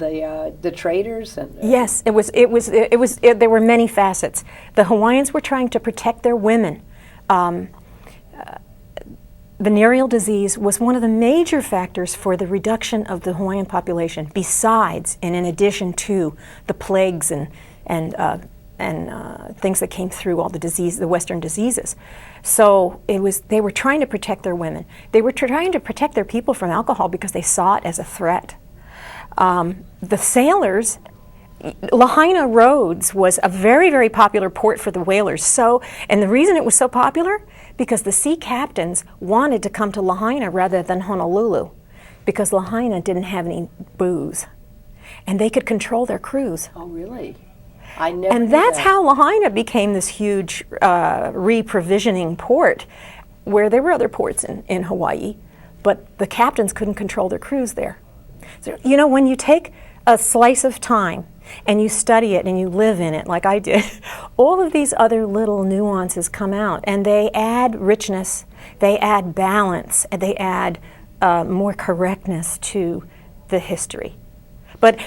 and the traders and yes, there were many facets. The Hawaiians were trying to protect their women. Venereal disease was one of the major factors for the reduction of the Hawaiian population, besides and in addition to the plagues and things that came through all the Western diseases. So they were trying to protect their women. They were trying to protect their people from alcohol because they saw it as a threat. The sailors, Lahaina Roads was a very, very popular port for the whalers. And the reason it was so popular, because the sea captains wanted to come to Lahaina rather than Honolulu, because Lahaina didn't have any booze, and they could control their crews. Oh, really? I never And knew that's that. how Lahaina became this huge re-provisioning port, where there were other ports in Hawaii, but the captains couldn't control their crews there. So, you know, when you take a slice of time and you study it and you live in it like I did, all of these other little nuances come out, and they add richness, they add balance, and they add more correctness to the history. But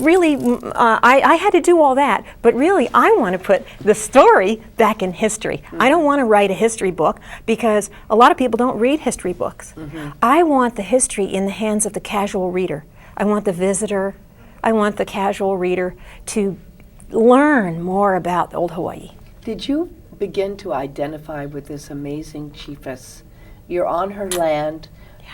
really, I had to do all that, but really I want to put the story back in history. Mm-hmm. I don't want to write a history book because a lot of people don't read history books. Mm-hmm. I want the history in the hands of the casual reader. I want the visitor, I want the casual reader to learn more about old Hawaii. Did you begin to identify with this amazing chiefess? You're on her land,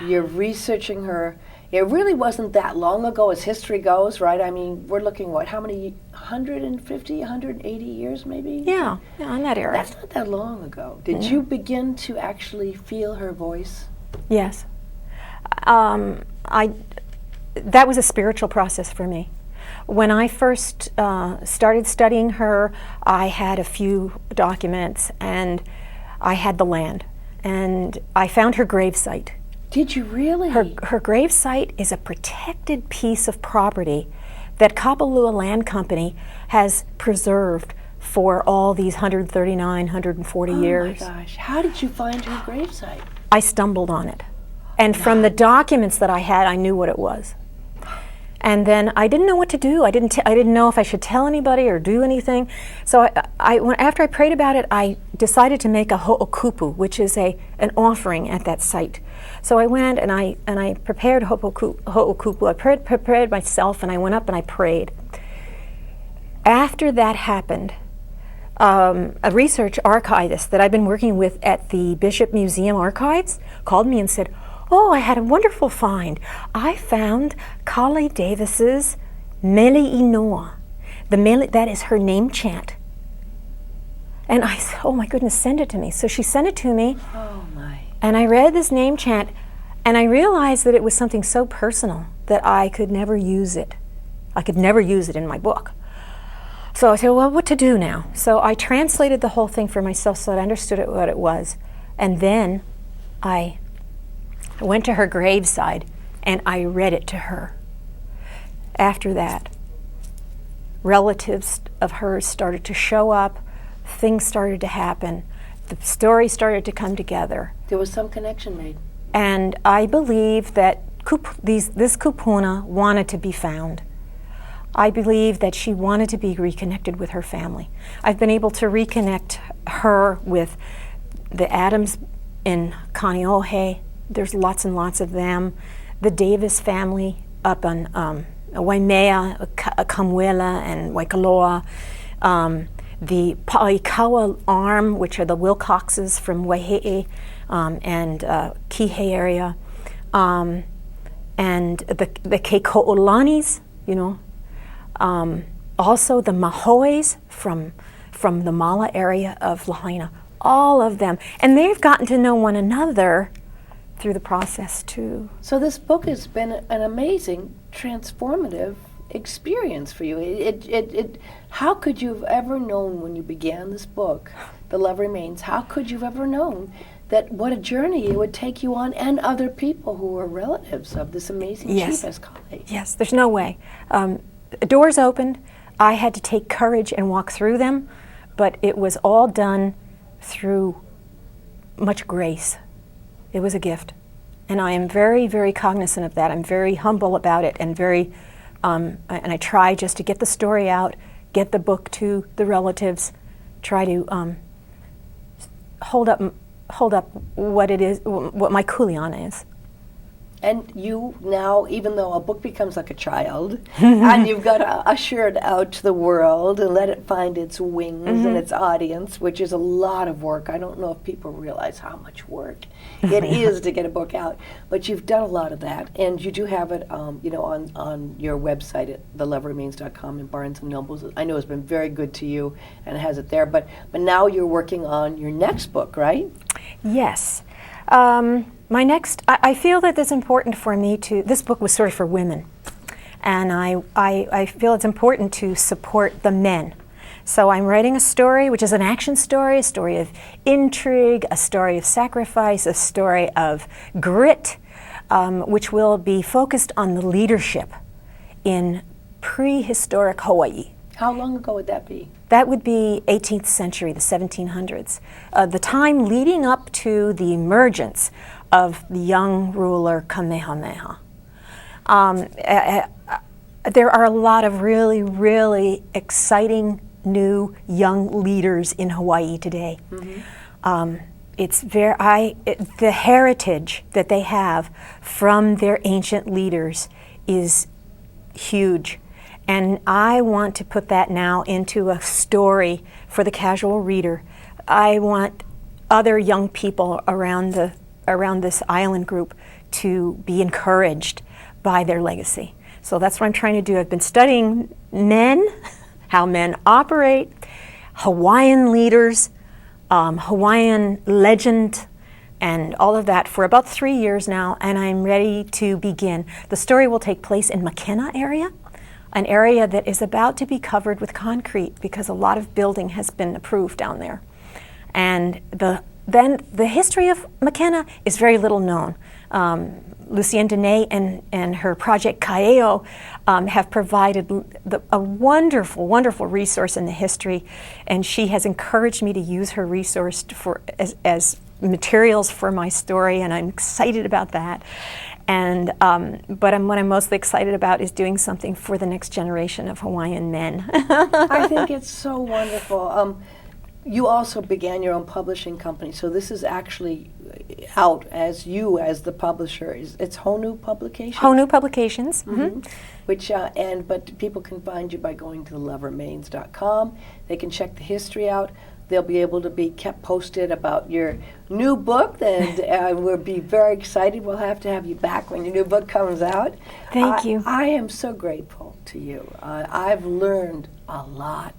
you're researching her. It really wasn't that long ago as history goes, right? I mean, we're looking, how many, 150, 180 years maybe? Yeah, in that era. That's not that long ago. Did you begin to actually feel her voice? Yes. That was a spiritual process for me. When I first started studying her, I had a few documents and I had the land. And I found her gravesite. Did you really? Her gravesite is a protected piece of property that Kapalua Land Company has preserved for all these 139, 140 years. Oh my gosh, how did you find her gravesite? I stumbled on it. And from the documents that I had, I knew what it was. And then I didn't know what to do. I didn't know if I should tell anybody or do anything. So after I prayed about it, I decided to make a ho'okupu, which is an offering at that site. So I went and I prepared ho'okupu. I prepared myself, and I went up and I prayed. After that happened, a research archivist that I've been working with at the Bishop Museum Archives called me and said, "Oh, I had a wonderful find. I found Kale Davis's Mele Inoa. That is her name chant." And I said, "Oh my goodness, send it to me." So she sent it to me. Oh my. And I read this name chant, and I realized that it was something so personal that I could never use it. I could never use it in my book. So I said, well, what to do now? So I translated the whole thing for myself so that I understood what it was. And then I went to her graveside and I read it to her. After that, relatives of hers started to show up, things started to happen, the story started to come together. There was some connection made. And I believe that this kupuna wanted to be found. I believe that she wanted to be reconnected with her family. I've been able to reconnect her with the Adams in Kaneohe. There's lots and lots of them. The Davis family up on Waimea, Kamuela, and Waikoloa. The Paikawa arm, which are the Wilcoxes from Waihe'e and Kihei area. And the Keko'olanis, you know. Also the Mahoes from the Mala area of Lahaina. All of them. And they've gotten to know one another through the process too. So this book has been an amazing, transformative experience for you. How could you have ever known when you began this book, The Love Remains, how could you have ever known that what a journey it would take you on and other people who were relatives of this amazing Chiefess Kale? Yes, there's no way. Doors opened. I had to take courage and walk through them, but it was all done through much grace. It was a gift. And I am very, very cognizant of that. I'm very humble about it and very and I try just to get the story out, get the book to the relatives, try to hold up what it is, what my kuleana is. And you now, even though a book becomes like a child, and you've got to usher it out to the world and let it find its wings and its audience, which is a lot of work. I don't know if people realize how much work it is to get a book out, but you've done a lot of that, and you do have it, you know, on your website at theloveremains.com and Barnes and Nobles. I know it's been very good to you, and it has it there. But now you're working on your next book, right? Yes. My next, I feel that it's important for me to, this book was sort of for women, and I feel it's important to support the men. So I'm writing a story, which is an action story, a story of intrigue, a story of sacrifice, a story of grit, which will be focused on the leadership in prehistoric Hawaii. How long ago would that be? That would be 18th century, the 1700s, the time leading up to the emergence of the young ruler Kamehameha. There are a lot of really, really exciting new young leaders in Hawaii today. It's the heritage that they have from their ancient leaders is huge. And I want to put that now into a story for the casual reader. I want other young people around this island group to be encouraged by their legacy. So that's what I'm trying to do. I've been studying men, how men operate, Hawaiian leaders, Hawaiian legend, and all of that for about 3 years now, and I'm ready to begin. The story will take place in Makena area, an area that is about to be covered with concrete because a lot of building has been approved down there. And then the history of Makena is very little known. Lucienne Dene and her project Kaeo have provided a wonderful, wonderful resource in the history, and she has encouraged me to use her resource as materials for my story, and I'm excited about that. And what I'm mostly excited about is doing something for the next generation of Hawaiian men. I think it's so wonderful. You also began your own publishing company, so this is actually out as you as the publisher. It's Honu Publications? Honu Publications. Which but people can find you by going to theloveremains.com. They can check the history out. They'll be able to be kept posted about your new book, and we'll be very excited. We'll have to have you back when your new book comes out. Thank you. I am so grateful to you. I've learned a lot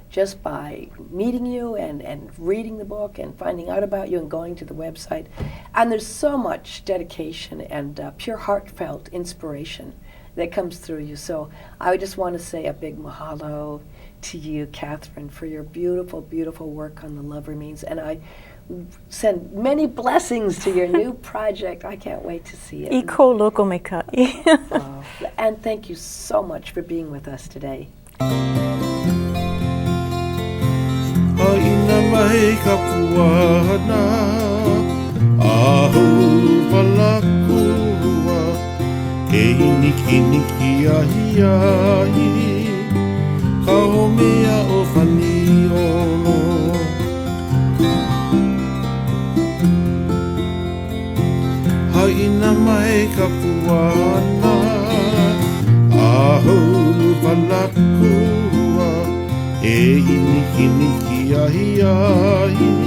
just by meeting you and reading the book and finding out about you and going to the website. And there's so much dedication and pure heartfelt inspiration that comes through you. So I just want to say a big mahalo to you, Katherine, for your beautiful, beautiful work on The Love Remains. And I send many blessings to your new project. I can't wait to see it. Iko loko meka. And thank you so much for being with us today. Haina mai ka puana, ahu palakua, e niki niki ahi ahi, ka homea o whaniolo. Haina mai ka puana, ahu palakua, e niki niki ahi ahi